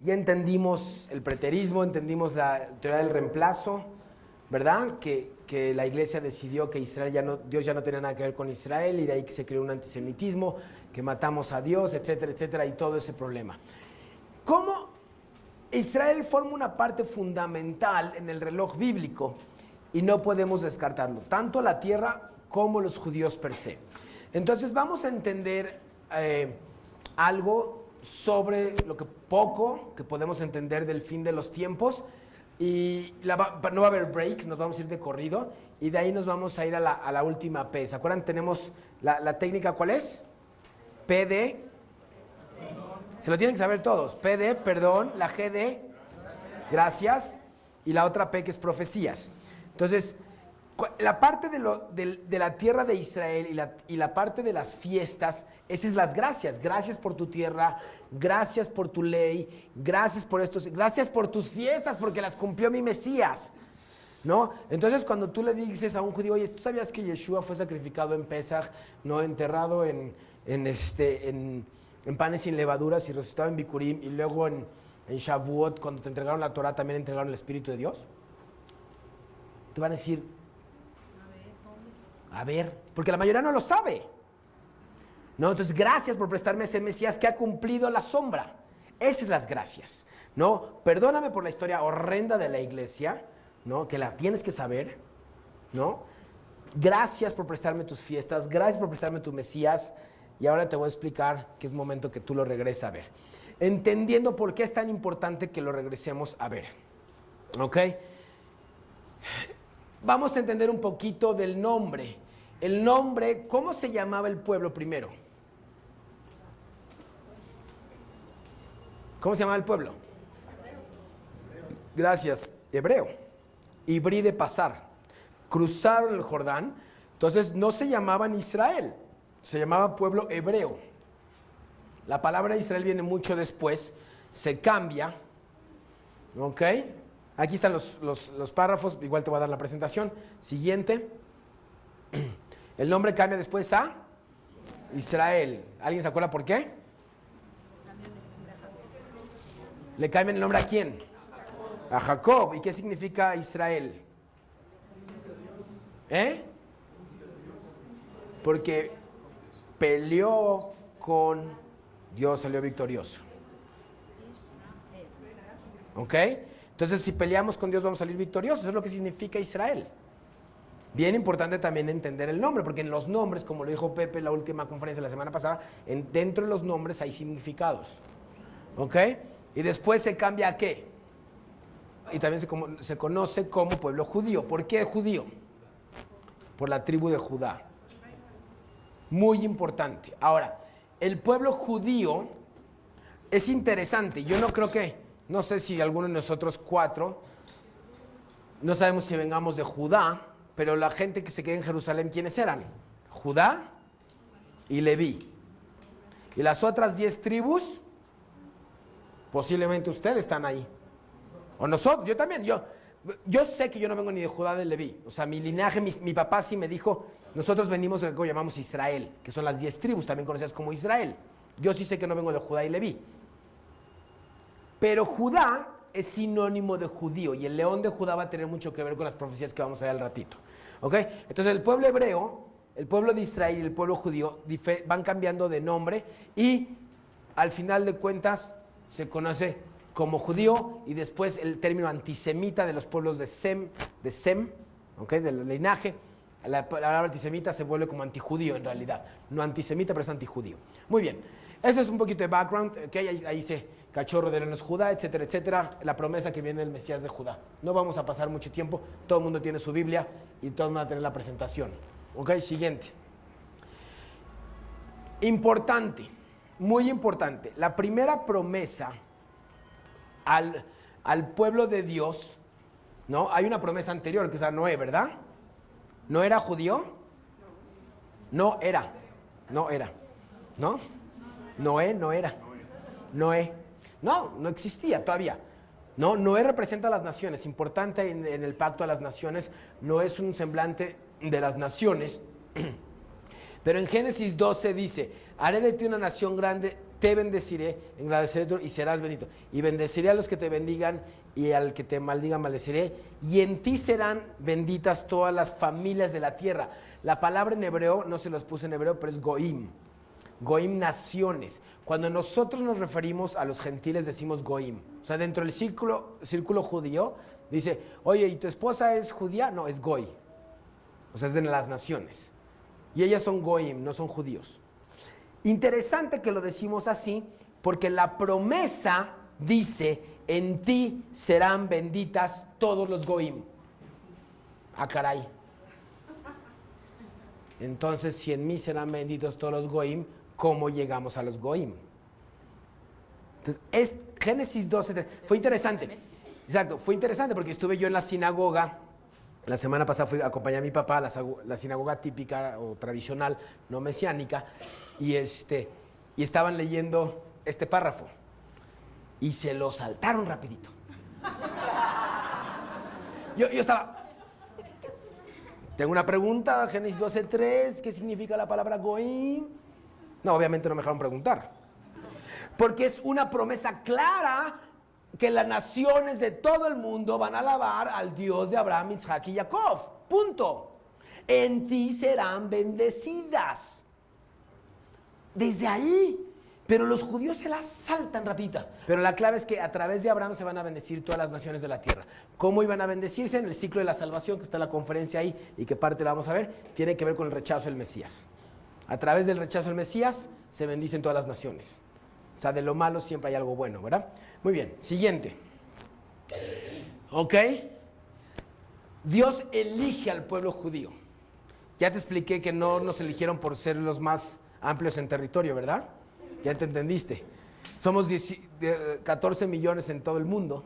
Ya entendimos el preterismo, entendimos la teoría del reemplazo, ¿verdad? Que la iglesia decidió que Dios ya no tenía nada que ver con Israel y de ahí que se creó un antisemitismo, que matamos a Dios, etcétera, etcétera, y todo ese problema. ¿Cómo Israel forma una parte fundamental en el reloj bíblico y no podemos descartarlo, tanto la tierra como los judíos per se? Entonces vamos a entender algo sobre lo que poco que podemos entender del fin de los tiempos y no va a haber break, nos vamos a ir de corrido y de ahí nos vamos a ir a la última P. ¿Se acuerdan? Tenemos la técnica, ¿cuál es? PD. Se lo tienen que saber todos. PD, perdón, la GD, gracias, y la otra P que es profecías. Entonces, la parte de la tierra de Israel y la parte de las fiestas, esas es las gracias. Gracias por tu tierra, gracias por tu ley, gracias por tus fiestas porque las cumplió mi Mesías, ¿no? Entonces cuando tú le dices a un judío, oye, ¿tú sabías que Yeshua fue sacrificado en Pesaj, no enterrado en panes sin levaduras y resucitado en Bikurim y luego en Shavuot, cuando te entregaron la Torah, también entregaron el Espíritu de Dios? Te van a decir, a ver, porque la mayoría no lo sabe. ¿No? Entonces, gracias por prestarme ese Mesías que ha cumplido la sombra. Esas son las gracias. ¿No? Perdóname por la historia horrenda de la iglesia, ¿no? Que la tienes que saber, ¿no? Gracias por prestarme tus fiestas, gracias por prestarme tu Mesías, y ahora te voy a explicar que es momento que tú lo regreses a ver. Entendiendo por qué es tan importante que lo regresemos a ver. ¿Ok? Vamos a entender un poquito del nombre. El nombre, ¿cómo se llamaba el pueblo primero? ¿Cómo se llamaba el pueblo? Gracias, hebreo. Ibrí de pasar. Cruzaron el Jordán, entonces no se llamaban Israel, se llamaba pueblo hebreo. La palabra Israel viene mucho después, se cambia, ¿ok? Aquí están los párrafos, igual te voy a dar la presentación. Siguiente. El nombre cambia después a Israel. ¿Alguien se acuerda por qué? ¿Le cambian el nombre a quién? A Jacob. ¿Y qué significa Israel? Porque peleó con Dios, salió victorioso. ¿Ok? Entonces, si peleamos con Dios, vamos a salir victoriosos. Eso es lo que significa Israel. Bien importante también entender el nombre, porque en los nombres, como lo dijo Pepe en la última conferencia la semana pasada, dentro de los nombres hay significados. ¿Ok? Y después se cambia a qué. Y también se conoce como pueblo judío. ¿Por qué judío? Por la tribu de Judá. Muy importante. Ahora, el pueblo judío es interesante. Yo no sé si alguno de nosotros cuatro, no sabemos si vengamos de Judá, pero la gente que se queda en Jerusalén, ¿quiénes eran? Judá y Leví. Y las otras 10 tribus, posiblemente ustedes están ahí. O nosotros, yo también. Yo sé que yo no vengo ni de Judá ni de Leví. O sea, mi linaje, mi papá sí me dijo, nosotros venimos de lo que llamamos Israel, que son las 10 tribus, también conocidas como Israel. Yo sí sé que no vengo de Judá y Leví. Pero Judá es sinónimo de judío y el león de Judá va a tener mucho que ver con las profecías que vamos a ver al ratito. ¿Ok? Entonces el pueblo hebreo, el pueblo de Israel y el pueblo judío van cambiando de nombre y al final de cuentas se conoce como judío y después el término antisemita de los pueblos de Sem, ¿ok? Del linaje. La palabra antisemita se vuelve como antijudío en realidad. No antisemita, pero es antijudío. Muy bien. Eso es un poquito de background. Que ahí dice cachorro de leones Judá, etcétera, etcétera. La promesa que viene del Mesías de Judá. No vamos a pasar mucho tiempo. Todo el mundo tiene su Biblia y todos van a tener la presentación. Ok, siguiente. Importante, muy importante. La primera promesa al pueblo de Dios, ¿no? Hay una promesa anterior que es a Noé, ¿verdad? ¿No era judío? No era. ¿No? Noé no era. Noé. No existía todavía. No, Noé representa a las naciones. Importante en el pacto a las naciones. No es un semblante de las naciones. Pero en Génesis 12 dice, haré de ti una nación grande te bendeciré, engrandeceré y serás bendito. Y bendeciré a los que te bendigan y al que te maldigan maldeciré. Y en ti serán benditas todas las familias de la tierra. La palabra en hebreo, no se los puse en hebreo, pero es goim. Goim, naciones. Cuando nosotros nos referimos a los gentiles decimos goim. O sea, dentro del círculo judío dice, oye, ¿y tu esposa es judía? No, es goy. O sea, es de las naciones. Y ellas son goim, no son judíos. Interesante que lo decimos así, porque la promesa dice, en ti serán benditas todos los goim. Ah, caray. Entonces, si en mí serán benditos todos los goim, ¿cómo llegamos a los goim? Entonces, es Génesis 12. Fue interesante. Exacto, fue interesante porque estuve yo en la sinagoga. La semana pasada fui a acompañar a mi papá a la sinagoga típica o tradicional, no mesiánica, y estaban leyendo este párrafo. Y se lo saltaron rapidito. Yo estaba... Tengo una pregunta, Génesis 12:3, ¿qué significa la palabra goim? No, obviamente no me dejaron preguntar. Porque es una promesa clara que las naciones de todo el mundo van a alabar al Dios de Abraham, Isaac y Jacob. Punto. En ti serán bendecidas. Desde ahí. Pero los judíos se la saltan rapidita. Pero la clave es que a través de Abraham se van a bendecir todas las naciones de la tierra. ¿Cómo iban a bendecirse? En el ciclo de la salvación, que está en la conferencia ahí y que parte la vamos a ver, tiene que ver con el rechazo del Mesías. A través del rechazo del Mesías se bendicen todas las naciones. O sea, de lo malo siempre hay algo bueno, ¿verdad? Muy bien, siguiente. ¿Ok? Dios elige al pueblo judío. Ya te expliqué que no nos eligieron por ser los más amplios en territorio, ¿verdad? Ya te entendiste. Somos 14 millones en todo el mundo,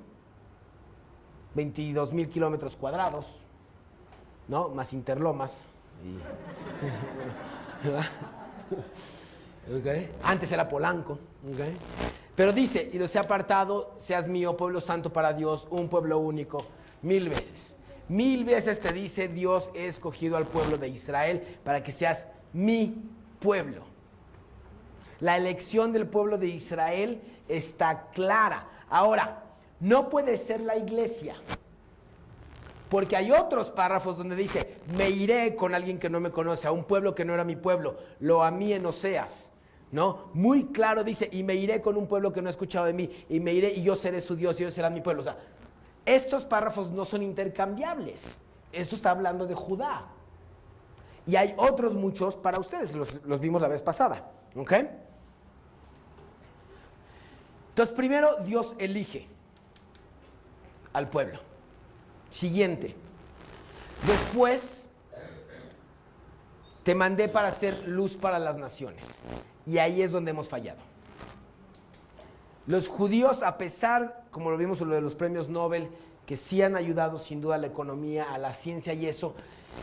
22,000 kilómetros cuadrados, ¿no? Más Interlomas. Okay. Antes era Polanco. Okay. Pero dice, y los he apartado, seas mío, pueblo santo para Dios, un pueblo único, 1000 veces. 1000 veces te dice, Dios he escogido al pueblo de Israel para que seas mi pueblo. La elección del pueblo de Israel está clara. Ahora, no puede ser la iglesia, porque hay otros párrafos donde dice, me iré con alguien que no me conoce, a un pueblo que no era mi pueblo, lo amé en Oseas, ¿no? Muy claro dice, y me iré con un pueblo que no ha escuchado de mí, y me iré y yo seré su Dios y ellos serán mi pueblo. O sea, estos párrafos no son intercambiables. Esto está hablando de Judá. Y hay otros muchos para ustedes, los vimos la vez pasada, ¿ok? Entonces, primero Dios elige al pueblo. Siguiente. Después, te mandé para hacer luz para las naciones. Y ahí es donde hemos fallado. Los judíos, a pesar, como lo vimos en lo de los premios Nobel, que sí han ayudado sin duda a la economía, a la ciencia y eso,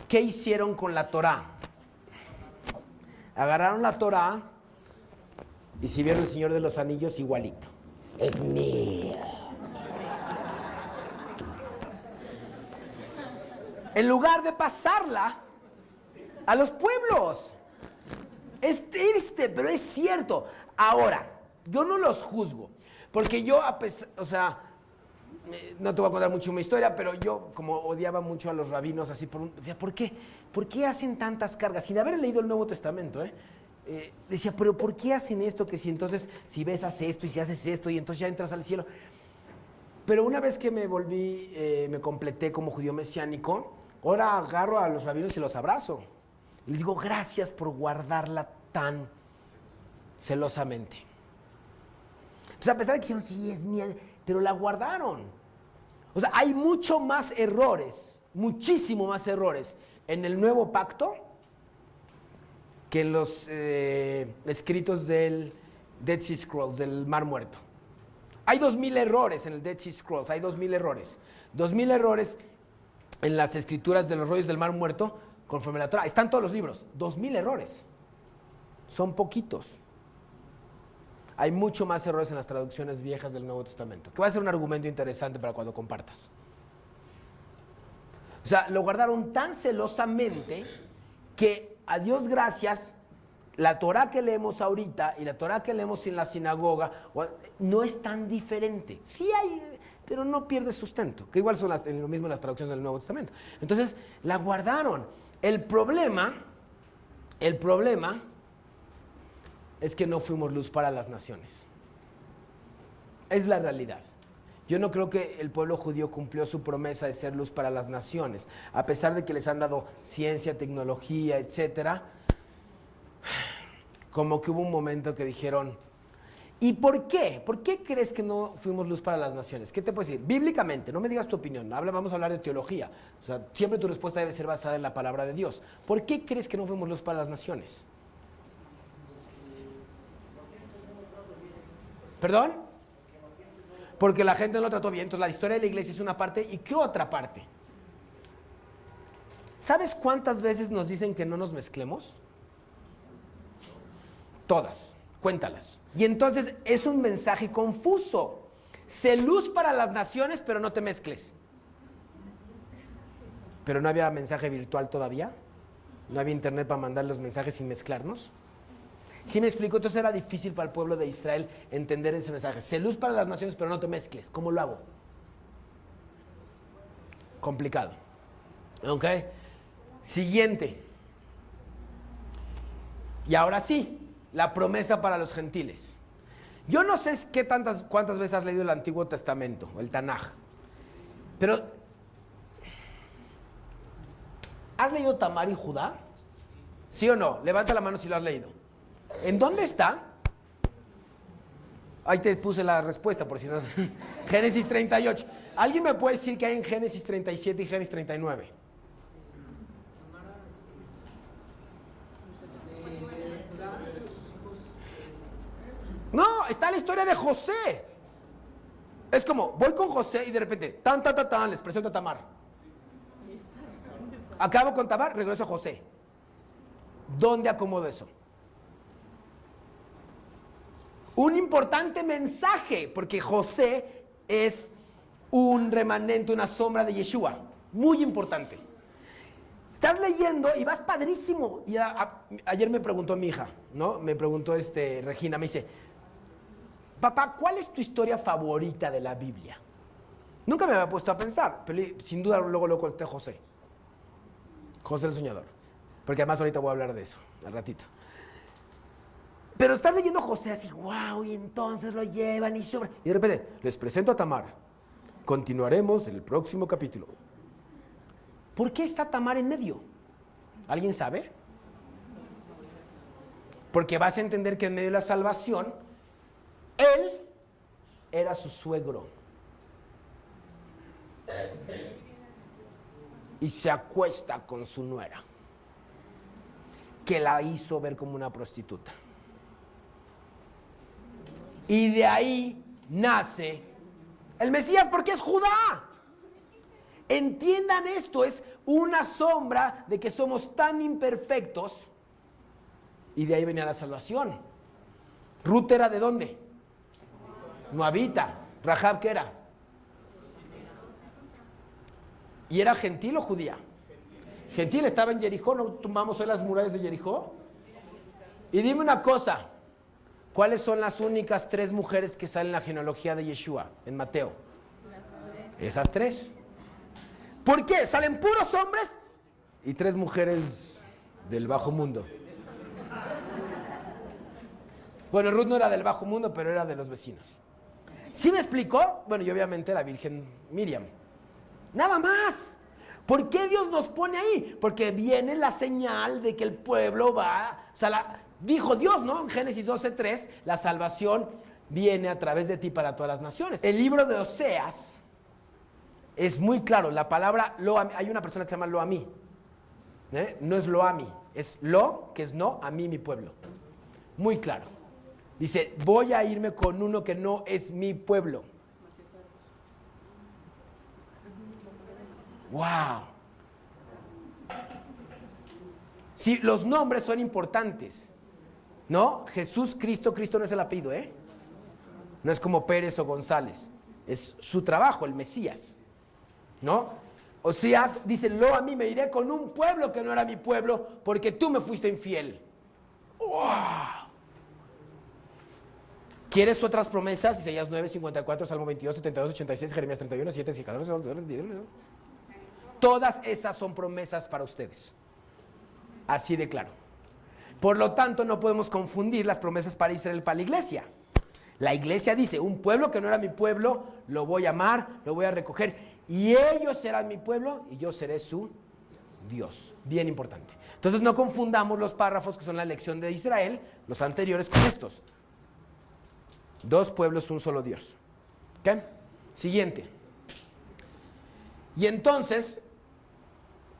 ¿qué hicieron con la Torá? Agarraron la Torá y si vieron El Señor de los Anillos, igualito. Es mío. En lugar de pasarla a los pueblos. Es triste, pero es cierto. Ahora, yo no los juzgo, porque yo, o sea, no te voy a contar mucho mi historia, pero yo como odiaba mucho a los rabinos, así, decía, ¿por qué? ¿Por qué hacen tantas cargas? Sin haber leído el Nuevo Testamento, decía, pero ¿por qué hacen esto? Que si entonces, si besas esto y si haces esto y entonces ya entras al cielo. Pero una vez que me volví, me completé como judío mesiánico, ahora agarro a los rabinos y los abrazo. Y les digo, gracias por guardarla tan celosamente. Pues a pesar de que dijeron, sí, es mía, pero la guardaron. O sea, hay mucho más errores, muchísimo más errores en el Nuevo Pacto que en los escritos del Dead Sea Scrolls, del Mar Muerto. Hay 2000 errores en el Dead Sea Scrolls, hay 2000 errores. 2000 errores en las escrituras de los rollos del Mar Muerto conforme a la Torah. Están todos los libros. 2000 errores. Son poquitos. Hay mucho más errores en las traducciones viejas del Nuevo Testamento, que va a ser un argumento interesante para cuando compartas. O sea, lo guardaron tan celosamente que, a Dios gracias, la Torá que leemos ahorita y la Torá que leemos en la sinagoga no es tan diferente. Sí hay, pero no pierde sustento, que igual son lo mismo las traducciones del Nuevo Testamento. Entonces, la guardaron. El problema es que no fuimos luz para las naciones. Es la realidad. Yo no creo que el pueblo judío cumplió su promesa de ser luz para las naciones, a pesar de que les han dado ciencia, tecnología, etcétera. Como que hubo un momento que dijeron, ¿y por qué? ¿Por qué crees que no fuimos luz para las naciones? ¿Qué te puedo decir? Bíblicamente, no me digas tu opinión, vamos a hablar de teología. O sea, siempre tu respuesta debe ser basada en la palabra de Dios. ¿Por qué crees que no fuimos luz para las naciones? ¿Perdón? Porque la gente no lo trató bien. Entonces la historia de la iglesia es una parte. ¿Y qué otra parte? ¿Sabes cuántas veces nos dicen que no nos mezclemos? Todas. Cuéntalas. Y entonces es un mensaje confuso. Sé luz para las naciones, pero no te mezcles. ¿Pero no había mensaje virtual todavía? ¿No había internet para mandar los mensajes sin mezclarnos? ¿Sí me explico? Entonces era difícil para el pueblo de Israel entender ese mensaje. Sé luz para las naciones, pero no te mezcles. ¿Cómo lo hago? Complicado. ¿Ok? Siguiente. Y ahora sí, la promesa para los gentiles. Yo no sé cuántas veces has leído el Antiguo Testamento, el Tanaj. Pero, ¿has leído Tamar y Judá? ¿Sí o no? Levanta la mano si lo has leído. ¿En dónde está? Ahí te puse la respuesta, por si no. Génesis 38. ¿Alguien me puede decir qué hay en Génesis 37 y Génesis 39? No, está la historia de José. Es como, voy con José y de repente, les presento a Tamar. Acabo con Tamar, regreso a José. ¿Dónde acomodo eso? Un importante mensaje, porque José es un remanente, una sombra de Yeshua. Muy importante. Estás leyendo y vas padrísimo. Y ayer me preguntó mi hija, ¿no? Me preguntó Regina, me dice, papá, ¿cuál es tu historia favorita de la Biblia? Nunca me había puesto a pensar, pero sin duda luego lo conté José. José el soñador. Porque además ahorita voy a hablar de eso, al ratito. Pero estás leyendo José así, wow, y entonces lo llevan y sobra. Y de repente, les presento a Tamar. Continuaremos en el próximo capítulo. ¿Por qué está Tamar en medio? ¿Alguien sabe? Porque vas a entender que en medio de la salvación, él era su suegro. Y se acuesta con su nuera, que la hizo ver como una prostituta. Y de ahí nace el Mesías, porque es Judá. Entiendan esto, es una sombra de que somos tan imperfectos. Y de ahí venía la salvación. Ruth era ¿de dónde? Moabita. Rahab, ¿qué era? ¿Y era gentil o judía? Gentil, estaba en Jericó, ¿no tumbamos hoy las murallas de Jericó? Y dime una cosa, ¿cuáles son las únicas 3 mujeres que salen en la genealogía de Yeshua, en Mateo? Esas 3. ¿Por qué? Salen puros hombres y 3 mujeres del bajo mundo. Bueno, Ruth no era del bajo mundo, pero era de los vecinos. ¿Sí me explicó? Bueno, y obviamente la Virgen Miriam. Nada más. ¿Por qué Dios nos pone ahí? Porque viene la señal de que el pueblo va... O sea, dijo Dios, ¿no? En Génesis 12:3, la salvación viene a través de ti para todas las naciones. El libro de Oseas es muy claro. La palabra Lo-Ami, hay una persona que se llama Lo-Ami. No es Lo-Ami, es Lo, que es no, a mí, mi pueblo. Muy claro. Dice, voy a irme con uno que no es mi pueblo. ¡Wow! Sí, los nombres son importantes, ¿no? Jesús, Cristo no es el apellido, ¿eh? No es como Pérez o González. Es su trabajo, el Mesías, ¿no? Oseas dice, lo a mí me iré con un pueblo que no era mi pueblo porque tú me fuiste infiel. ¿Quieres otras promesas? Isaías 9, 54, Salmo 22, 72, 86, Jeremías 31, 7, 14, 11, 12. Todas esas son promesas para ustedes. Así de claro. Por lo tanto, no podemos confundir las promesas para Israel para la iglesia. La iglesia dice, un pueblo que no era mi pueblo, lo voy a amar, lo voy a recoger, y ellos serán mi pueblo, y yo seré su Dios. Bien importante. Entonces, no confundamos los párrafos que son la elección de Israel, los anteriores, con estos. Dos pueblos, un solo Dios. ¿Ok? Siguiente. Y entonces,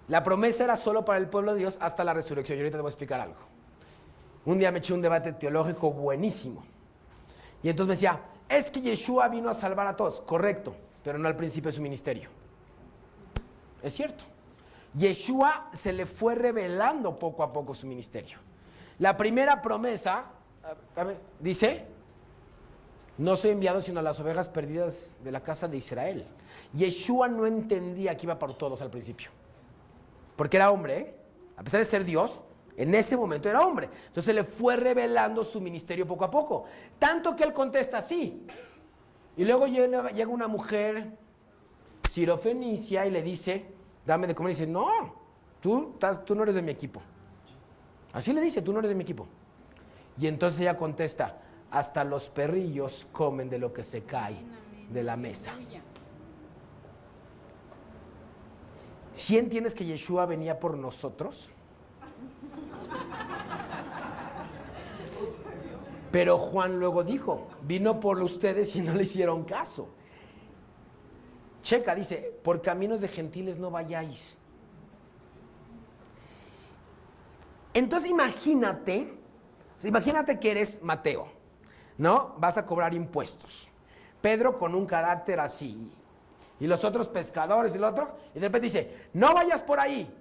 la promesa era solo para el pueblo de Dios hasta la resurrección. Y ahorita te voy a explicar algo. Un día me eché un debate teológico buenísimo. Y entonces me decía, es que Yeshua vino a salvar a todos. Correcto, pero no al principio de su ministerio. Es cierto. Yeshua se le fue revelando poco a poco su ministerio. La primera promesa, dice, no soy enviado sino a las ovejas perdidas de la casa de Israel. Yeshua no entendía que iba por todos al principio. Porque era hombre, ¿eh? A pesar de ser Dios, en ese momento era hombre. Entonces le fue revelando su ministerio poco a poco. Tanto que él contesta así. Y luego llega una mujer sirofenicia y le dice, dame de comer. Y dice, no, tú no eres de mi equipo. Así le dice, tú no eres de mi equipo. Y entonces ella contesta, hasta los perrillos comen de lo que se cae de la mesa. ¿Sí entiendes que Yeshua venía por nosotros? Pero Juan luego dijo, vino por ustedes y no le hicieron caso. Checa, dice, por caminos de gentiles no vayáis. Entonces imagínate que eres Mateo, ¿no? Vas a cobrar impuestos. Pedro con un carácter así. Y los otros pescadores y el otro. Y de repente dice, no vayas por ahí.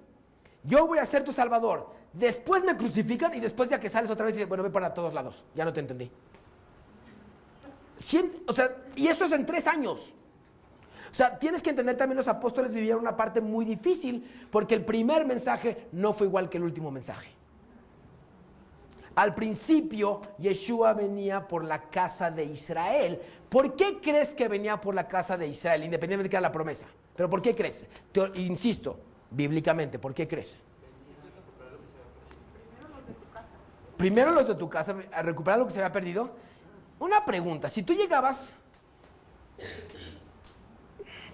Yo voy a ser tu salvador. Después me crucifican y después ya que sales otra vez dices, bueno, ve para todos lados. Ya no te entendí. O sea, y eso es en 3 años. O sea, tienes que entender también los apóstoles vivieron una parte muy difícil porque el primer mensaje no fue igual que el último mensaje. Al principio, Yeshua venía por la casa de Israel. ¿Por qué crees que venía por la casa de Israel? Independientemente de que era la promesa. ¿Pero por qué crees? Insisto, bíblicamente, ¿por qué crees? Primero los de tu casa, a recuperar lo que se había perdido. Una pregunta, si tú llegabas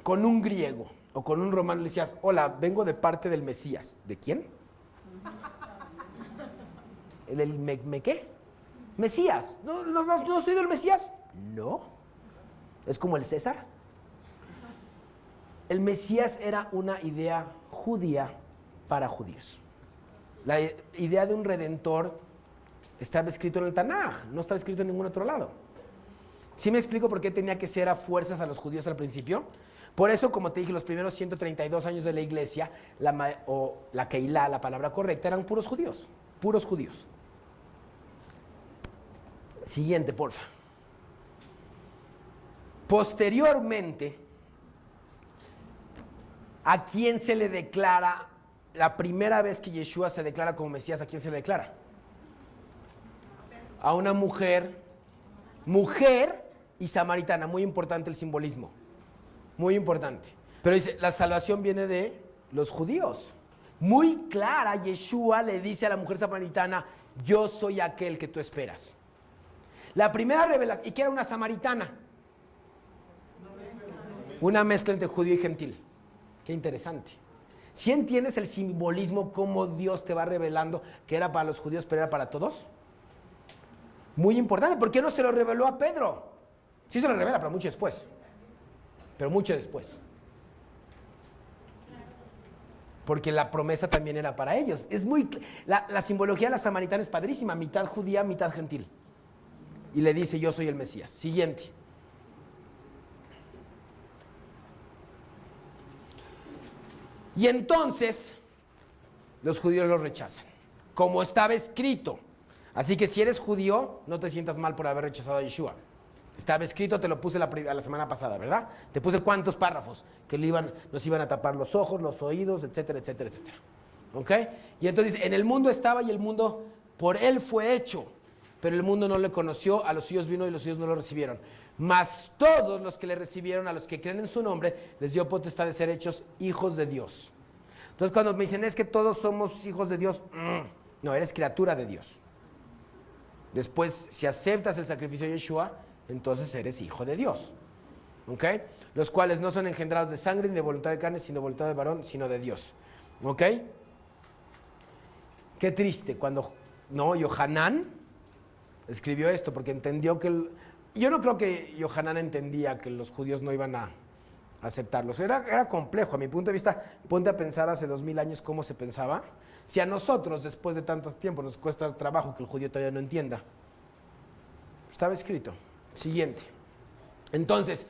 con un griego o con un romano y le decías, hola, vengo de parte del Mesías. ¿De quién? ¿El qué? Mesías. ¿No soy del Mesías? No. Es como el César. El Mesías era una idea judía para judíos. La idea de un redentor estaba escrito en el Tanaj, no estaba escrito en ningún otro lado. ¿Sí me explico por qué tenía que ser a fuerzas a los judíos al principio? Por eso, como te dije, los primeros 132 años de la iglesia, la Keilah, la palabra correcta, eran puros judíos. Puros judíos. Siguiente, porfa. Posteriormente, ¿a quién se le declara, la primera vez que Yeshua se declara como Mesías, a quién se le declara? A una mujer y samaritana. Muy importante el simbolismo. Muy importante. Pero dice, la salvación viene de los judíos. Muy clara, Yeshua le dice a la mujer samaritana, yo soy aquel que tú esperas. La primera revelación, ¿y qué era una samaritana? Una mezcla entre judío y gentil. Qué interesante. ¿Sí entiendes el simbolismo, cómo Dios te va revelando que era para los judíos, pero era para todos? Muy importante. ¿Por qué no se lo reveló a Pedro? Sí se lo revela, pero mucho después. Pero mucho después. Porque la promesa también era para ellos. La simbología de la samaritana es padrísima. Mitad judía, mitad gentil. Y le dice, yo soy el Mesías. Siguiente. Y entonces, los judíos lo rechazan. Como estaba escrito. Así que si eres judío, no te sientas mal por haber rechazado a Yeshua. Estaba escrito, te lo puse la semana pasada, ¿verdad? Te puse cuántos párrafos que nos iban a tapar los ojos, los oídos, etcétera, etcétera, etcétera. ¿Ok? Y entonces dice, en el mundo estaba y el mundo por él fue hecho, pero el mundo no le conoció, a los suyos vino y los suyos no lo recibieron. Mas todos los que le recibieron, a los que creen en su nombre, les dio potestad de ser hechos hijos de Dios. Entonces cuando me dicen, es que todos somos hijos de Dios, no, eres criatura de Dios. Después, si aceptas el sacrificio de Yeshua, entonces eres hijo de Dios. ¿Ok? Los cuales no son engendrados de sangre ni de voluntad de carne, sino de voluntad de varón, sino de Dios. ¿Ok? Qué triste cuando, no, Yohanan escribió esto porque entendió que... yo no creo que Yohanan entendía que los judíos no iban a aceptarlos. Era complejo. A mi punto de vista, ponte a pensar hace 2000 años cómo se pensaba. Si a nosotros, después de tanto tiempo, nos cuesta trabajo que el judío todavía no entienda. Estaba escrito. Siguiente. Entonces,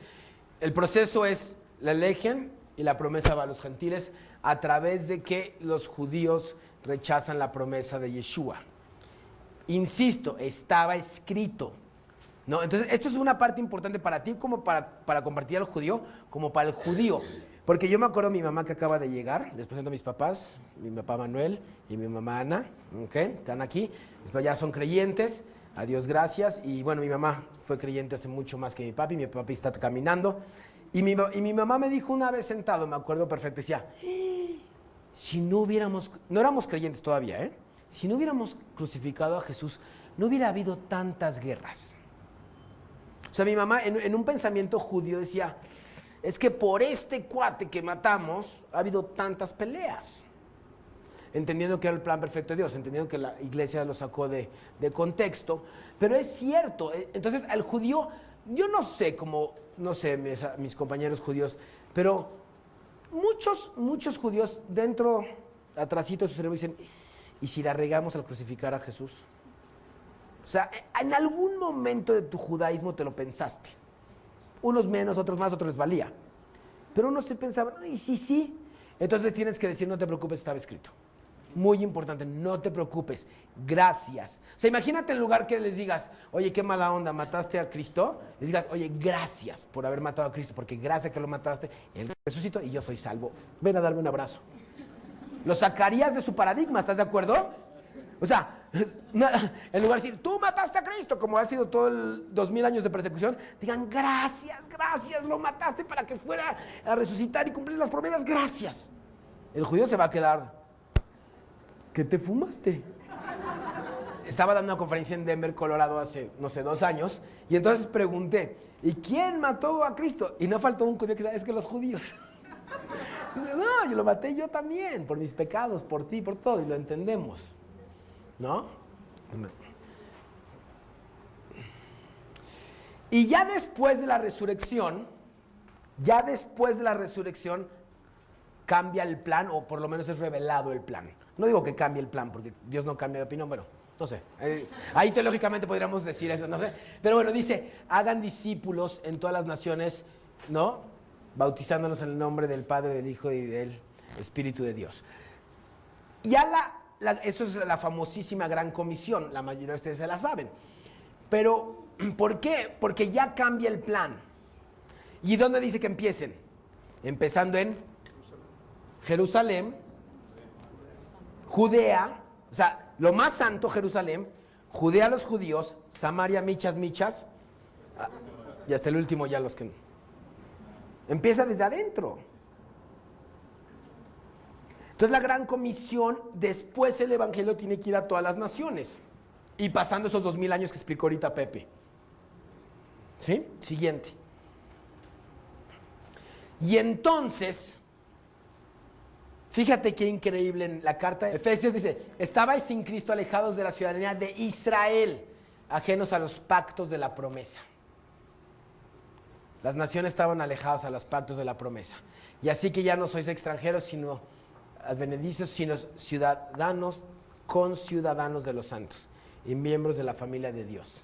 el proceso es la elegyen y la promesa va a los gentiles a través de que los judíos rechazan la promesa de Yeshua. Insisto, estaba escrito. ¿No? Entonces, esto es una parte importante para ti como para compartir al judío, como para el judío. Porque yo me acuerdo de mi mamá que acaba de llegar, les presento a mis papás, mi papá Manuel y mi mamá Ana, ¿okay? Están aquí, mis papás ya son creyentes, a Dios gracias, y bueno, mi mamá fue creyente hace mucho más que mi papi está caminando, y mi mamá me dijo una vez sentado, me acuerdo perfecto, decía, si no hubiéramos, no éramos creyentes todavía, si no hubiéramos crucificado a Jesús, no hubiera habido tantas guerras. O sea, mi mamá en un pensamiento judío decía, es que por este cuate que matamos ha habido tantas peleas. Entendiendo que era el plan perfecto de Dios, entendiendo que la iglesia lo sacó de contexto, pero es cierto. Entonces al judío, yo no sé cómo, no sé mis compañeros judíos, pero muchos judíos dentro, atrasito de su cerebro dicen, ¿y si la regamos al crucificar a Jesús? O sea, en algún momento de tu judaísmo te lo pensaste. Unos menos, otros más, otros les valía. Pero uno se pensaba, no, y sí. Entonces les tienes que decir, no te preocupes, estaba escrito. Muy importante, no te preocupes, gracias. O sea, imagínate en lugar que les digas, oye, qué mala onda, mataste a Cristo. Les digas, oye, gracias por haber matado a Cristo, porque gracias a que lo mataste, Él resucitó y yo soy salvo. Ven a darme un abrazo. Lo sacarías de su paradigma, ¿estás de acuerdo? O sea, en lugar de decir, tú mataste a Cristo, como ha sido todo el 2000 años de persecución, digan, gracias, lo mataste para que fuera a resucitar y cumplir las promesas, gracias. El judío se va a quedar, ¿qué te fumaste? Estaba dando una conferencia en Denver, Colorado, hace, no sé, 2 años, y entonces pregunté, ¿y quién mató a Cristo? Y no faltó un judío que diga, es que los judíos. No, yo lo maté yo también, por mis pecados, por ti, por todo, y lo entendemos. ¿No? Y ya después de la resurrección, cambia el plan, o por lo menos es revelado el plan. No digo que cambie el plan, porque Dios no cambia de opinión, bueno, no sé. Ahí teológicamente podríamos decir eso, no sé. Pero bueno, dice, hagan discípulos en todas las naciones, ¿no? Bautizándolos en el nombre del Padre, del Hijo y del Espíritu de Dios. Ya eso es la famosísima Gran Comisión, la mayoría de ustedes se la saben. Pero, ¿por qué? Porque ya cambia el plan. ¿Y dónde dice que empiecen? Empezando en Jerusalén, Judea, o sea, lo más santo, Jerusalén, Judea los judíos, Samaria, michas, y hasta el último ya los que no. Empieza desde adentro. Entonces la Gran Comisión, después el Evangelio tiene que ir a todas las naciones. Y pasando esos 2000 años que explicó ahorita Pepe. ¿Sí? Siguiente. Y entonces, fíjate qué increíble en la carta de Efesios dice, estabais sin Cristo alejados de la ciudadanía de Israel, ajenos a los pactos de la promesa. Las naciones estaban alejadas a los pactos de la promesa. Y así que ya no sois extranjeros, sino advenedizos, sino ciudadanos, conciudadanos de los santos y miembros de la familia de Dios.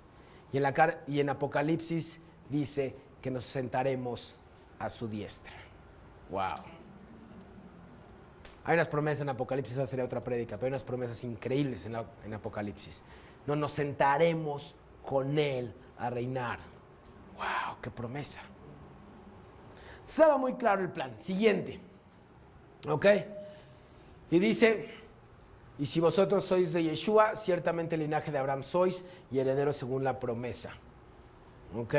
Y en Apocalipsis dice que nos sentaremos a su diestra. Wow. Hay unas promesas en Apocalipsis, esa sería otra prédica, pero hay unas promesas increíbles en Apocalipsis. No, nos sentaremos con Él a reinar. ¡Wow! ¡Qué promesa! Estaba muy claro el plan. Siguiente. ¿Ok? Y dice, Y si vosotros sois de Yeshua, ciertamente el linaje de Abraham sois y herederos según la promesa. ¿Ok?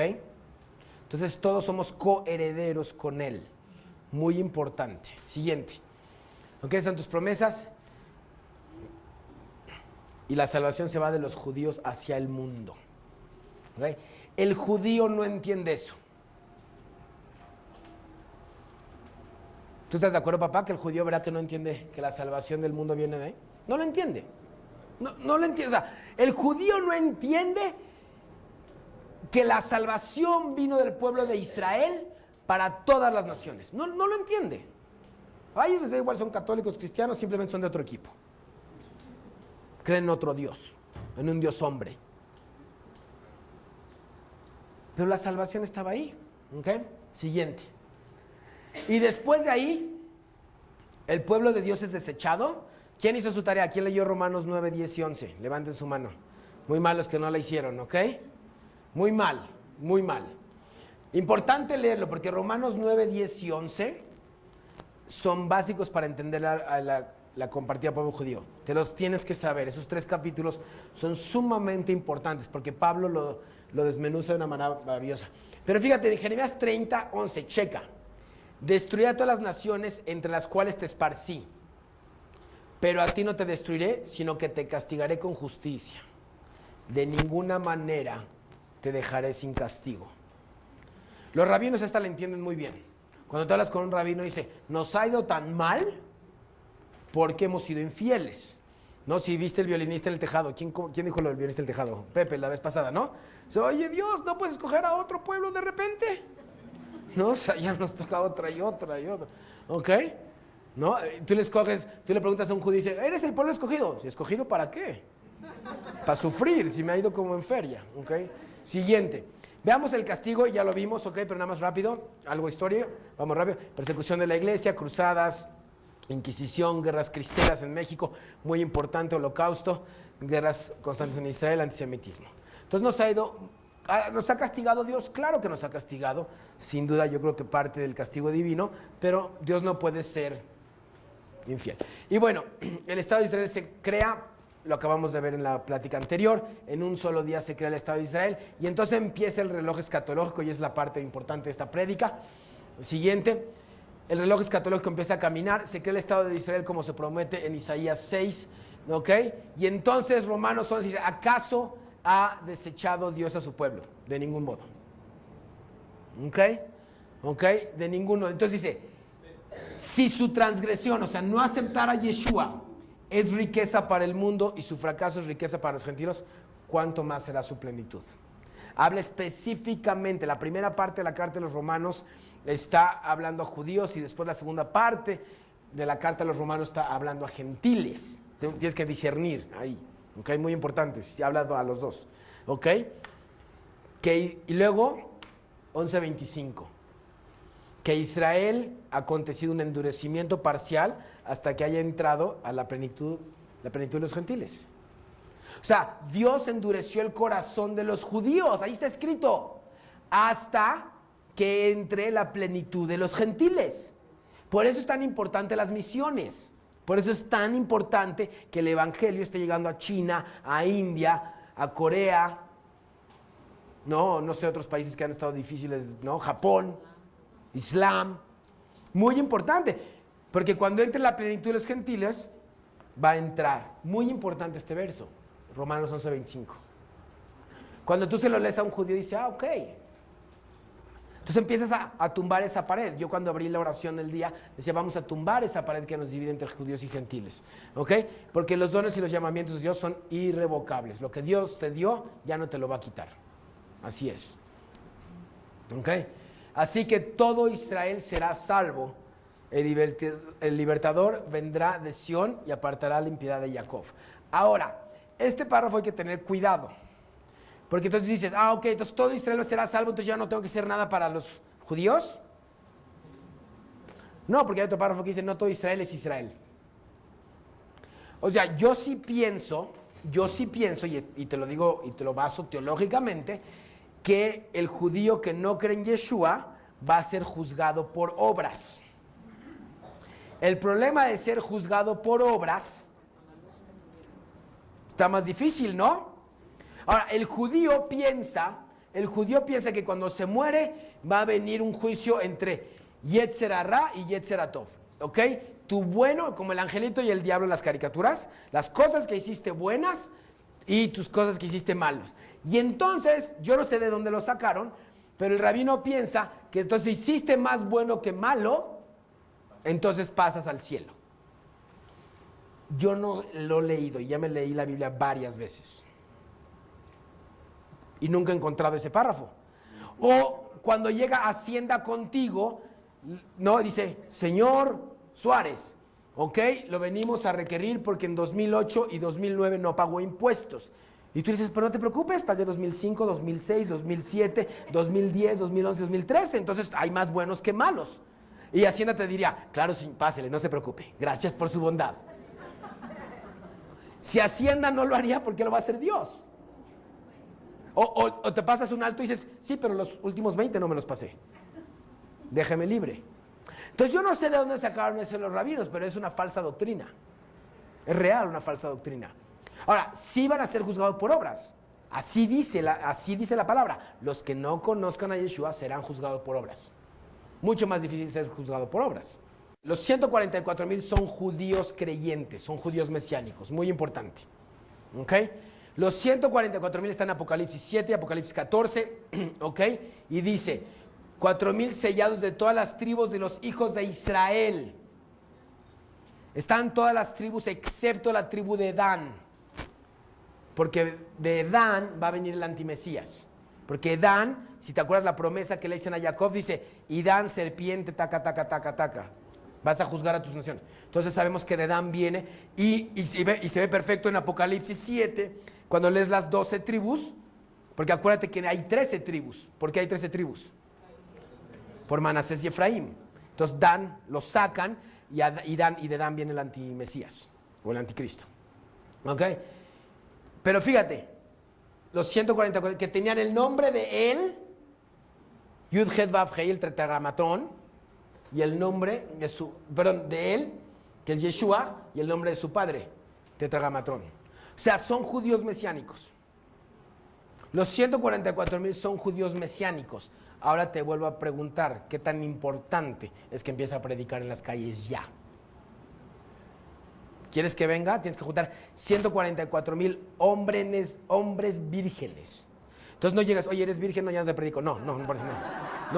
Entonces todos somos coherederos con Él. Muy importante. Siguiente. ¿Ok? Están tus promesas. Y la salvación se va de los judíos hacia el mundo. ¿Ok? El judío no entiende eso. ¿Tú estás de acuerdo, papá, que el judío verá que no entiende que la salvación del mundo viene de ahí? No lo entiende. No lo entiende. O sea, el judío no entiende que la salvación vino del pueblo de Israel para todas las naciones. No lo entiende. A ellos les da igual, son católicos, cristianos, simplemente son de otro equipo. Creen en otro Dios, en un Dios hombre. Pero la salvación estaba ahí. ¿Ok? Siguiente. Y después de ahí, el pueblo de Dios es desechado. ¿Quién hizo su tarea? ¿Quién leyó Romanos 9, 10 y 11? Levanten su mano. Muy malos que no la hicieron, ¿ok? Muy mal, muy mal. Importante leerlo porque Romanos 9, 10 y 11 son básicos para entender la compartida del pueblo judío. Te los tienes que saber. Esos 3 capítulos son sumamente importantes porque Pablo lo desmenuza de una manera maravillosa. Pero fíjate, en Jeremías 30, 11, checa. Destruiré a todas las naciones entre las cuales te esparcí. Pero a ti no te destruiré, sino que te castigaré con justicia. De ninguna manera te dejaré sin castigo. Los rabinos esta la entienden muy bien. Cuando te hablas con un rabino dice, nos ha ido tan mal porque hemos sido infieles. ¿No? Si viste el violinista en el tejado, ¿quién dijo lo del violinista en el tejado? Pepe, la vez pasada, ¿no? Dice, oye Dios, ¿no puedes escoger a otro pueblo de repente? ¿No? O sea, ya nos toca otra y otra y otra. ¿Ok? ¿No? Tú le preguntas a un judío y dice, ¿eres el pueblo escogido? ¿Escogido para qué? Para sufrir, si me ha ido como en feria. ¿Ok? Siguiente. Veamos el castigo, ya lo vimos, ¿ok? Pero nada más rápido, algo historia, vamos rápido. Persecución de la iglesia, cruzadas, Inquisición, guerras cristeras en México, muy importante, holocausto, guerras constantes en Israel, antisemitismo. Entonces nos ha castigado Dios, claro que nos ha castigado, sin duda yo creo que parte del castigo divino, pero Dios no puede ser infiel. Y bueno, el Estado de Israel se crea, lo acabamos de ver en la plática anterior, en un solo día se crea el Estado de Israel, y entonces empieza el reloj escatológico, y es la parte importante de esta prédica. Siguiente. El reloj escatológico empieza a caminar, se crea el Estado de Israel como se promete en Isaías 6, ¿ok? Y entonces Romanos 11 dice, ¿acaso ha desechado Dios a su pueblo? De ningún modo. ¿Ok? ¿Ok? De ninguno. Entonces dice, si su transgresión, o sea, no aceptar a Yeshua, es riqueza para el mundo y su fracaso es riqueza para los gentiles, ¿cuánto más será su plenitud? Habla específicamente, la primera parte de la carta de los Romanos está hablando a judíos y después la segunda parte de la carta de los Romanos está hablando a gentiles. Tienes que discernir ahí, ¿ok? Muy importante, si ha hablado a los dos, ¿ok? Y luego, 11:25, que Israel ha acontecido un endurecimiento parcial hasta que haya entrado a la plenitud de los gentiles. O sea, Dios endureció el corazón de los judíos, ahí está escrito, hasta que entre la plenitud de los gentiles. Por eso es tan importante las misiones, por eso es tan importante que el evangelio esté llegando a China, a India, a Corea, no sé, otros países que han estado difíciles, ¿no? Japón, Islam, muy importante, porque cuando entre la plenitud de los gentiles, va a entrar, muy importante este verso, Romanos 11:25. Cuando tú se lo lees a un judío, dice, ok. Entonces empiezas a tumbar esa pared. Yo cuando abrí la oración del día, decía, vamos a tumbar esa pared que nos divide entre judíos y gentiles. ¿Ok? Porque los dones y los llamamientos de Dios son irrevocables. Lo que Dios te dio, ya no te lo va a quitar. Así es. ¿Ok? Así que todo Israel será salvo. El libertador vendrá de Sión y apartará la impiedad de Jacob. Ahora, este párrafo hay que tener cuidado. Porque entonces dices, ok, entonces todo Israel será salvo, entonces ya no tengo que hacer nada para los judíos. No, porque hay otro párrafo que dice, no todo Israel es Israel. O sea, yo sí pienso, y te lo digo, y te lo baso teológicamente, que el judío que no cree en Yeshua va a ser juzgado por obras. El problema de ser juzgado por obras Está más difícil, ¿no? Ahora, el judío piensa que cuando se muere va a venir un juicio entre Yetzer Hará y Yetzer Hatov, ¿ok? Tu bueno, como el angelito y el diablo en las caricaturas, las cosas que hiciste buenas y tus cosas que hiciste malos. Y entonces, yo no sé de dónde lo sacaron, pero el rabino piensa que entonces hiciste más bueno que malo, entonces pasas al cielo. Yo no lo he leído y ya me leí la Biblia varias veces. Y nunca he encontrado ese párrafo. O cuando llega Hacienda contigo, no, dice, señor Suárez, ok, lo venimos a requerir porque en 2008 y 2009 no pagó impuestos. Y tú dices, pero no te preocupes, pagué 2005, 2006, 2007, 2010, 2011, 2013. Entonces hay más buenos que malos. Y Hacienda te diría, claro, pásele, no se preocupe, gracias por su bondad. Si Hacienda no lo haría, ¿por qué lo va a hacer Dios? O te pasas un alto y dices, sí, pero los últimos 20 no me los pasé. Déjeme libre. Entonces yo no sé de dónde sacaron eso los rabinos, pero es una falsa doctrina. Es real una falsa doctrina. Ahora, sí van a ser juzgados por obras. Así dice la palabra. Los que no conozcan a Yeshua serán juzgados por obras. Mucho más difícil ser juzgado por obras. Los 144,000 son judíos creyentes, son judíos mesiánicos, muy importante. ¿Ok? Los 144,000 están en Apocalipsis 7 y Apocalipsis 14, ¿ok? Y dice, 4,000 sellados de todas las tribus de los hijos de Israel. Están todas las tribus excepto la tribu de Dan. Porque de Dan va a venir el antimesías. Porque Dan, si te acuerdas la promesa que le dicen a Jacob, dice, y Dan, serpiente, taca, taca, taca, taca. Vas a juzgar a tus naciones. Entonces sabemos que de Dan viene y se ve perfecto en Apocalipsis 7, cuando lees las 12 tribus, porque acuérdate que hay 13 tribus. ¿Por qué hay 13 tribus? Por Manasés y Efraín. Entonces Dan lo sacan y de Dan viene el antimesías o el anticristo. ¿Ok? Pero fíjate, los 144 que tenían el nombre de él, Yud Het Vav Hei, el tetragramatón, y el nombre de él, que es Yeshua, y el nombre de su padre, tetragramatón. O sea, son judíos mesiánicos. Los 144,000 son judíos mesiánicos. Ahora te vuelvo a preguntar, ¿qué tan importante es que empiece a predicar en las calles ya? ¿Quieres que venga? Tienes que juntar 144,000 hombres vírgenes. Entonces no llegas, oye, ¿eres virgen? No, ya no te predico. No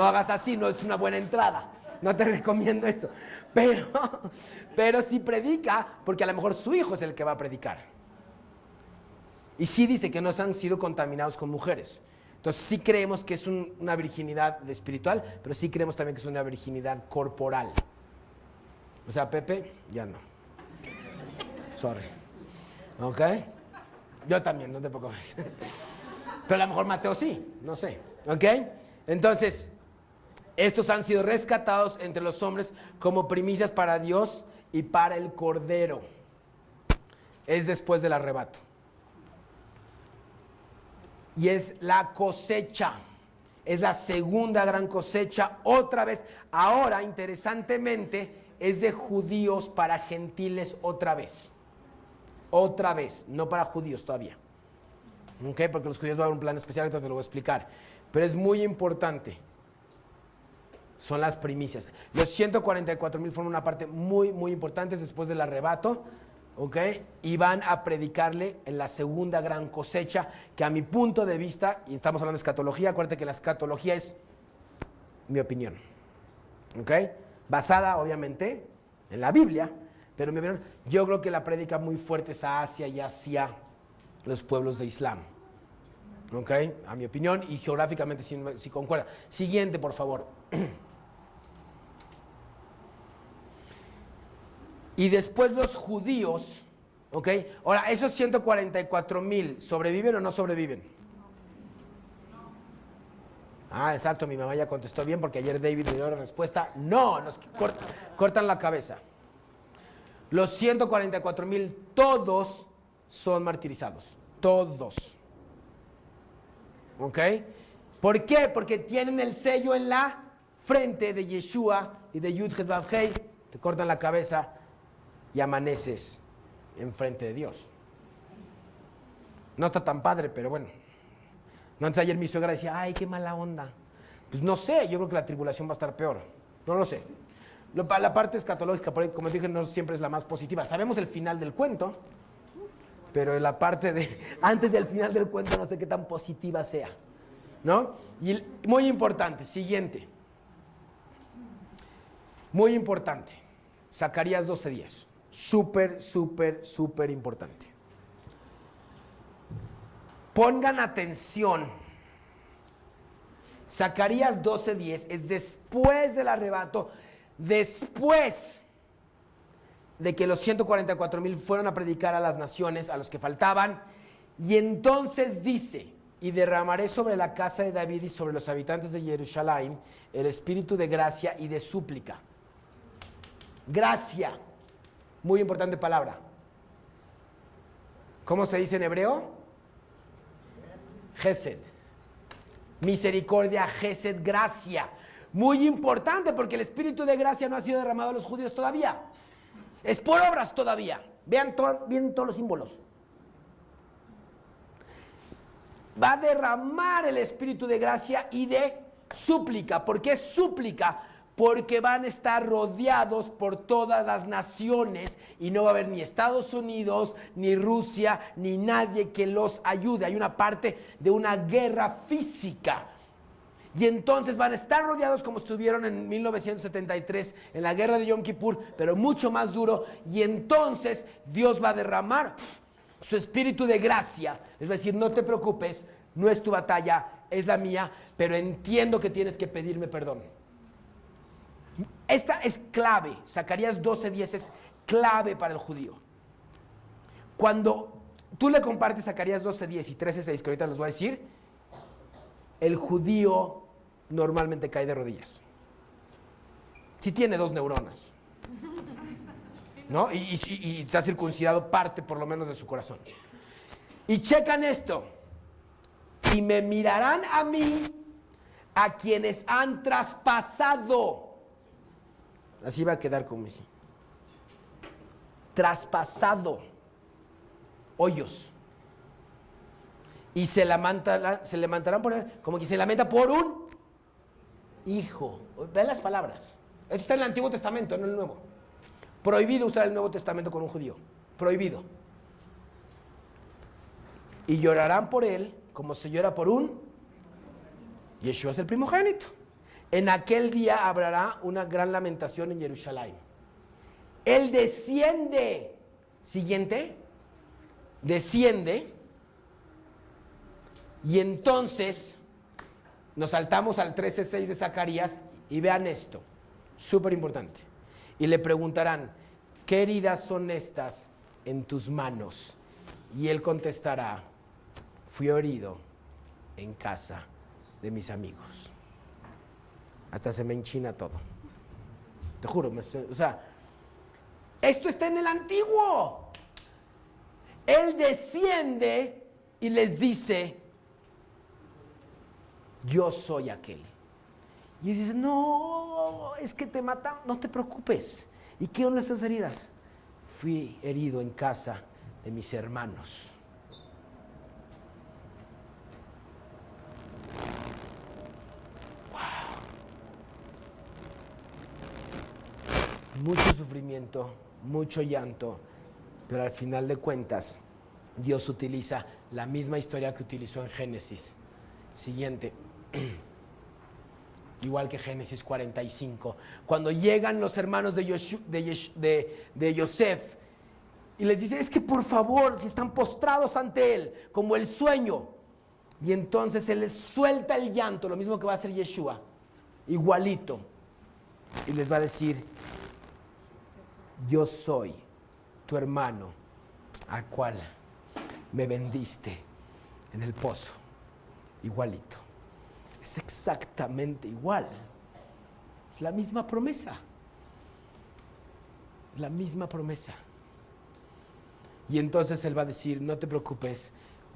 hagas así, no es una buena entrada. No te recomiendo esto. Pero sí predica, porque a lo mejor su hijo es el que va a predicar. Y sí dice que no han sido contaminados con mujeres. Entonces sí creemos que es una virginidad espiritual, pero sí creemos también que es una virginidad corporal. O sea, Pepe, ya no. Sorry. ¿Ok? Yo también, no te preocupes. Pero a lo mejor Mateo sí, no sé. ¿Ok? Entonces, estos han sido rescatados entre los hombres como primicias para Dios y para el Cordero. Es después del arrebato. Y es la cosecha. Es la segunda gran cosecha. Otra vez. Ahora, interesantemente, es de judíos para gentiles otra vez. Otra vez. No para judíos todavía. ¿Ok? Porque los judíos van a un plan especial, entonces te lo voy a explicar. Pero es muy importante. Son las primicias. Los 144,000 fueron una parte muy, muy importante después del arrebato. ¿Ok? Y van a predicarle en la segunda gran cosecha, que a mi punto de vista, y estamos hablando de escatología, acuérdate que la escatología es mi opinión. ¿Ok? Basada, obviamente, en la Biblia, pero mi opinión, yo creo que la prédica muy fuerte es hacia y hacia los pueblos de Islam. ¿Ok? A mi opinión, y geográficamente si concuerda. Siguiente, por favor. Y después los judíos, ¿ok? Ahora, ¿esos 144,000 sobreviven o no sobreviven? Ah, exacto, mi mamá ya contestó bien porque ayer David me dio la respuesta. No, nos cortan la cabeza. Los 144,000, todos son martirizados. Todos. ¿Ok? ¿Por qué? Porque tienen el sello en la frente de Yeshua y de Yud Het Vav Hei. Te cortan la cabeza y amaneces enfrente de Dios. No está tan padre, pero bueno. No, antes ayer mi suegra decía, ay, qué mala onda. Pues no sé, yo creo que la tribulación va a estar peor. No lo sé. La parte escatológica, como dije, no siempre es la más positiva. Sabemos el final del cuento, pero la parte de antes del final del cuento no sé qué tan positiva sea. ¿No? Y muy importante, siguiente. Muy importante. Zacarías 12:10. Súper, súper, súper importante. Pongan atención. Zacarías 12:10 es después del arrebato, después de que los 144,000 fueron a predicar a las naciones, a los que faltaban, y entonces dice, y derramaré sobre la casa de David y sobre los habitantes de Jerusalén el espíritu de gracia y de súplica. Gracia, muy importante palabra. ¿Cómo se dice en hebreo? Gesed. Misericordia, gesed, gracia. Muy importante porque el espíritu de gracia no ha sido derramado a los judíos todavía. Es por obras todavía. Vean todos los símbolos. Va a derramar el espíritu de gracia y de súplica. ¿Por qué súplica? Porque van a estar rodeados por todas las naciones y no va a haber ni Estados Unidos, ni Rusia, ni nadie que los ayude. Hay una parte de una guerra física. Y entonces van a estar rodeados como estuvieron en 1973 en la guerra de Yom Kippur, pero mucho más duro. Y entonces Dios va a derramar su espíritu de gracia. Es decir, no te preocupes, no es tu batalla, es la mía, pero entiendo que tienes que pedirme perdón. Esta es clave. Zacarías 12:10 es clave para el judío. Cuando tú le compartes Zacarías 12:10 y 13:6, que ahorita los voy a decir, el judío normalmente cae de rodillas. Si tiene 2 neuronas, ¿no? Y está circuncidado parte por lo menos de su corazón. Y checan esto. Y me mirarán a mí, a quienes han traspasado. Así va a quedar como dice. Traspasado hoyos. Y se levantarán por él, como que se lamenta por un hijo. Vean las palabras. Esto está en el Antiguo Testamento, no en el Nuevo. Prohibido usar el Nuevo Testamento con un judío. Prohibido. Y llorarán por él como se llora por un Yeshua es el primogénito. En aquel día habrá una gran lamentación en Jerusalén. Él desciende. Siguiente. Desciende. Y entonces nos saltamos al 13:6 de Zacarías y vean esto. Súper importante. Y le preguntarán, ¿qué heridas son estas en tus manos? Y él contestará, fui herido en casa de mis amigos. Hasta se me enchina todo. Te juro, o sea, esto está en el Antiguo. Él desciende y les dice, yo soy aquel. Y dices, no, es que te matan, no te preocupes. ¿Y qué son esas heridas? Fui herido en casa de mis hermanos. Mucho sufrimiento, mucho llanto, pero al final de cuentas, Dios utiliza la misma historia que utilizó en Génesis. Siguiente. Igual que Génesis 45. Cuando llegan los hermanos de Yosef y les dice, es que por favor, si están postrados ante él, como el sueño. Y entonces él les suelta el llanto, lo mismo que va a hacer Yeshua, igualito. Y les va a decir, yo soy tu hermano, al cual me vendiste en el pozo. Igualito. Es exactamente igual. Es la misma promesa. La misma promesa. Y entonces él va a decir, no te preocupes,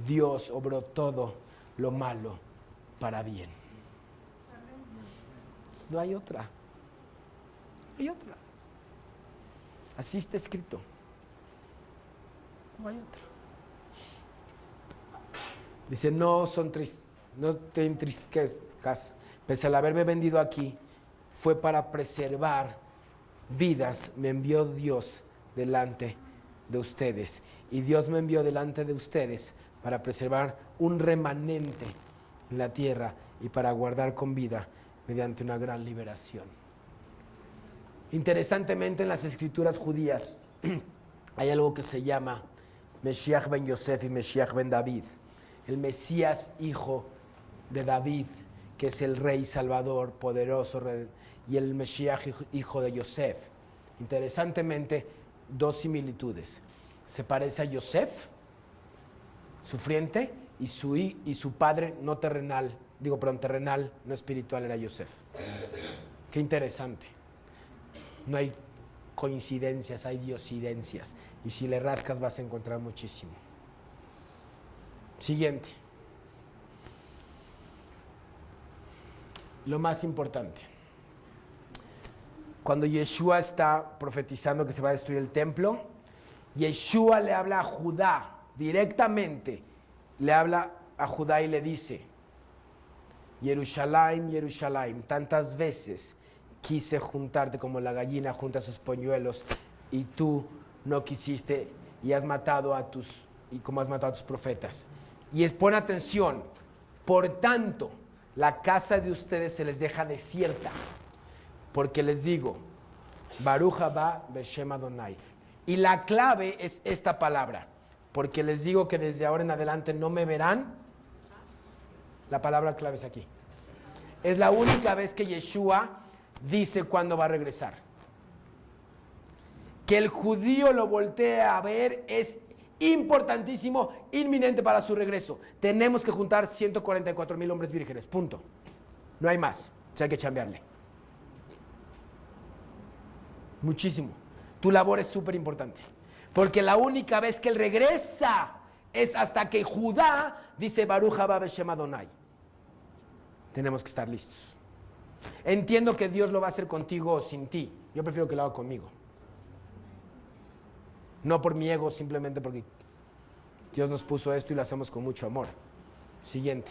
Dios obró todo lo malo para bien. No hay otra. No hay otra. Así está escrito. No hay otra. Dice, no te entristezcas, pese al haberme vendido aquí, fue para preservar vidas, me envió Dios delante de ustedes. Y Dios me envió delante de ustedes para preservar un remanente en la tierra y para guardar con vida mediante una gran liberación. Interesantemente, en las escrituras judías hay algo que se llama Mesías ben Yosef y Mesías ben David. El Mesías hijo de David, que es el rey salvador, poderoso, y el Mesías hijo de Yosef. Interesantemente, dos similitudes. Se parece a Yosef, sufriente, y su padre no terrenal, terrenal, no espiritual, era Yosef. Qué interesante. No hay coincidencias, hay diosidencias. Y si le rascas vas a encontrar muchísimo. Siguiente. Lo más importante. Cuando Yeshua está profetizando que se va a destruir el templo, Yeshua le habla a Judá directamente. Le habla a Judá y le dice, Jerusalén, Jerusalén, tantas veces quise juntarte como la gallina junta sus polluelos y tú no quisiste y has matado como has matado a tus profetas. Y pon atención, por tanto, la casa de ustedes se les deja desierta, porque les digo, Baruch haba Beshem Adonai. Y la clave es esta palabra, porque les digo que desde ahora en adelante no me verán. La palabra clave es aquí. Es la única vez que Yeshua dice cuándo va a regresar. Que el judío lo voltee a ver es importantísimo, inminente para su regreso. Tenemos que juntar 144,000 hombres vírgenes, punto. No hay más, o sea, hay que chambearle. Muchísimo. Tu labor es súper importante. Porque la única vez que él regresa es hasta que Judá dice Baruch haba Beshem Adonai. Tenemos que estar listos. Entiendo que Dios lo va a hacer contigo o sin ti. Yo prefiero que lo haga conmigo. No por mi ego, simplemente porque Dios nos puso esto y lo hacemos con mucho amor. Siguiente.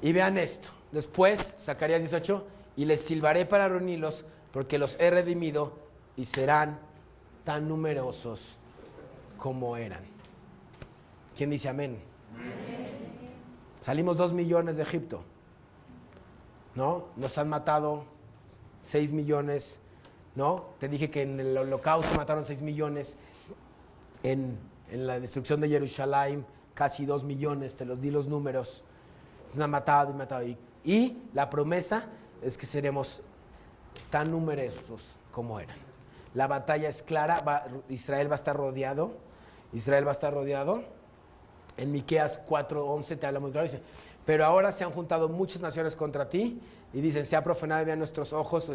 Y vean esto. Después, Zacarías 18, y les silbaré para reunirlos, porque los he redimido y serán tan numerosos como eran. ¿Quién dice amén? Salimos 2 millones de Egipto, ¿no? Nos han matado 6 millones, ¿no? Te dije que en el holocausto mataron 6 millones, en la destrucción de Jerusalén casi 2 millones, te los di los números. Nos han matado y matado. Y la promesa es que seremos tan numerosos como eran. La batalla es clara, Israel va a estar rodeado. Israel va a estar rodeado. En Miqueas 4:11 te habla muy claro, dice, pero ahora se han juntado muchas naciones contra ti y dicen, se ha profanado bien nuestros ojos,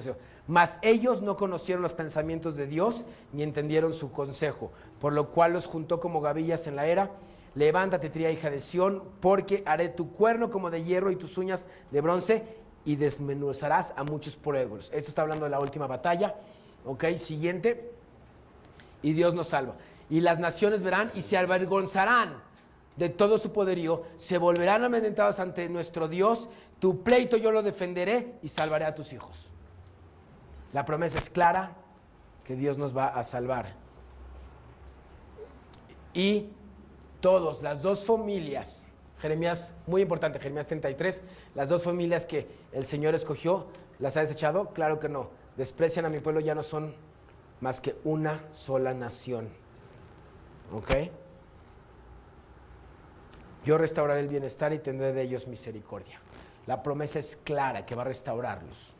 mas ellos no conocieron los pensamientos de Dios ni entendieron su consejo, por lo cual los juntó como gavillas en la era. Levántate, tría, hija de Sión, porque haré tu cuerno como de hierro y tus uñas de bronce y desmenuzarás a muchos pueblos. Esto está hablando de la última batalla. Ok, siguiente. Y Dios nos salva. Y las naciones verán y se avergonzarán de todo su poderío, se volverán amedrentados ante nuestro Dios. Tu pleito yo lo defenderé y salvaré a tus hijos. La promesa es clara, que Dios nos va a salvar. Y todos, las dos familias, Jeremías, muy importante, Jeremías 33, las dos familias que el Señor escogió, ¿las ha desechado? Claro que no. Desprecian a mi pueblo, ya no son más que una sola nación. ¿Ok? Yo restauraré el bienestar y tendré de ellos misericordia. La promesa es clara, que va a restaurarlos.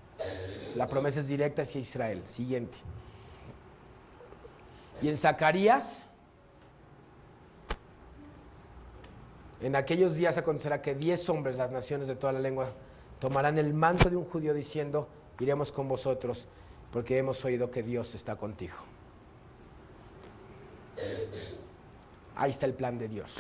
La promesa es directa hacia Israel. Siguiente. Y en Zacarías, en aquellos días acontecerá que 10 hombres, las naciones de toda la lengua, tomarán el manto de un judío diciendo, iremos con vosotros, porque hemos oído que Dios está contigo. Ahí está el plan de Dios.